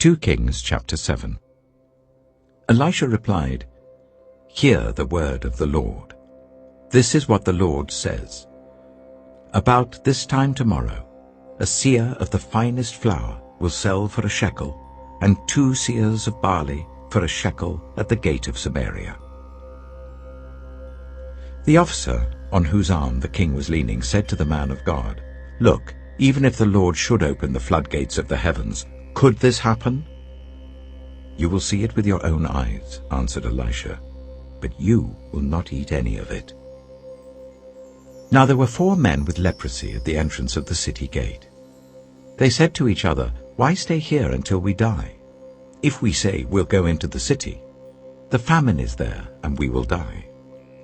2 Kings chapter 7. Elisha replied, "Hear the word of the Lord. This is what the Lord says. About this time tomorrow, a seah of the finest flour will sell for a shekel, and 2 seahs of barley for a shekel at the gate of Samaria." The officer on whose arm the king was leaning said to the man of God, "Look, even if the Lord should open the floodgates of the heavens, could this happen?" "You will see it with your own eyes," answered Elisha, "but you will not eat any of it." Now there were 4 men with leprosy at the entrance of the city gate. They said to each other, "Why stay here until we die? If we say we'll go into the city, the famine is there and we will die.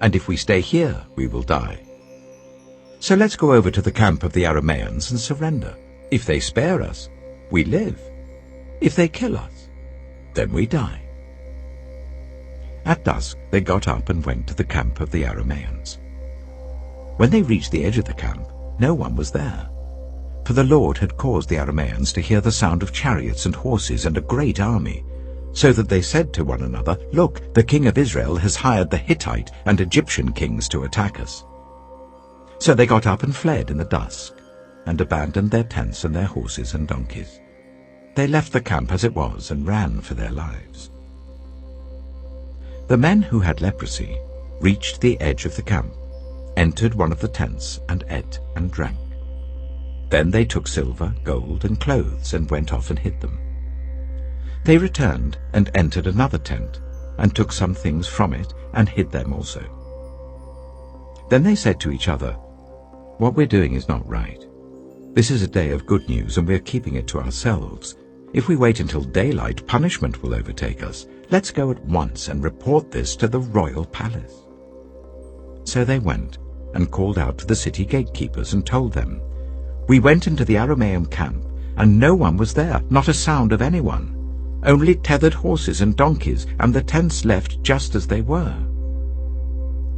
And if we stay here, we will die. So let's go over to the camp of the Arameans and surrender. If they spare us, we live. If they kill us, then we die." At dusk they got up and went to the camp of the Arameans. When they reached the edge of the camp, no one was there, for the Lord had caused the Arameans to hear the sound of chariots and horses and a great army, so that they said to one another, "Look, the king of Israel has hired the Hittite and Egyptian kings to attack us." So they got up and fled in the dusk, and abandoned their tents and their horses and donkeys. They left the camp as it was and ran for their lives. The men who had leprosy reached the edge of the camp, entered one of the tents, and ate and drank. Then they took silver, gold, and clothes and went off and hid them. They returned and entered another tent, and took some things from it and hid them also. Then they said to each other, "What we're doing is not right. This is a day of good news, and we're keeping it to ourselves. If we wait until daylight, punishment will overtake us. Let's go at once and report this to the royal palace." So they went and called out to the city gatekeepers and told them, "We went into the Aramean camp, and no one was there, not a sound of anyone. Only tethered horses and donkeys, and the tents left just as they were."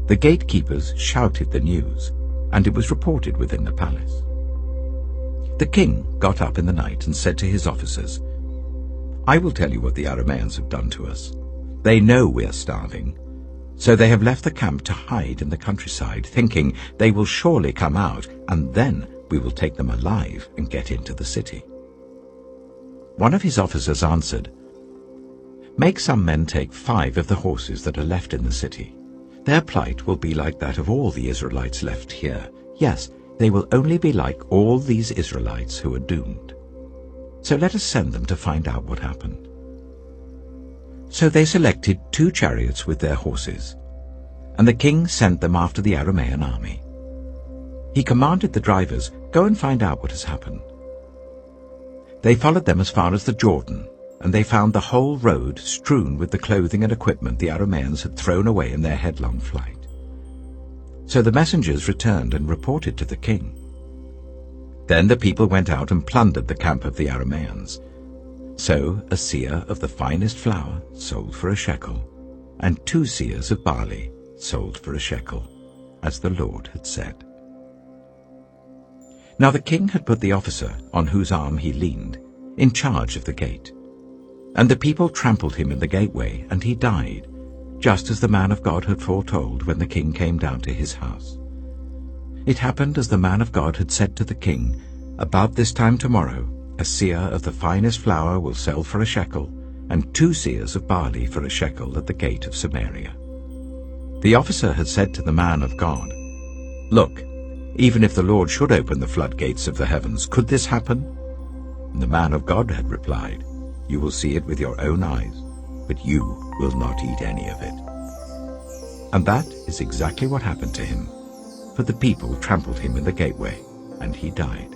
The gatekeepers shouted the news, and it was reported within the palace. The king got up in the night and said to his officers, "I will tell you what the Arameans have done to us. They know we are starving, so they have left the camp to hide in the countryside, thinking they will surely come out, and then we will take them alive and get into the city." One of his officers answered, "Make some men take 5 of the horses that are left in the city. Their plight will be like that of all the Israelites left here. Yes, they will only be like all these Israelites who are doomed. So let us send them to find out what happened." So they selected 2 chariots with their horses, and the king sent them after the Aramean army. He commanded the drivers, "Go and find out what has happened." They followed them as far as the Jordan, and they found the whole road strewn with the clothing and equipment the Arameans had thrown away in their headlong flight. So the messengers returned and reported to the king. Then the people went out and plundered the camp of the Arameans. So a seah of the finest flour sold for a shekel, and 2 seahs of barley sold for a shekel, as the Lord had said. Now the king had put the officer on whose arm he leaned in charge of the gate. And the people trampled him in the gateway, and he died, just as the man of God had foretold when the king came down to his house. It happened as the man of God had said to the king, "About this time tomorrow, a seah of the finest flour will sell for a shekel, and 2 seahs of barley for a shekel at the gate of Samaria." The officer had said to the man of God, "Look, even if the Lord should open the floodgates of the heavens, could this happen?" And the man of God had replied, "You will see it with your own eyes, but you will not eat any of it." And that is exactly what happened to him, for the people trampled him in the gateway, and he died.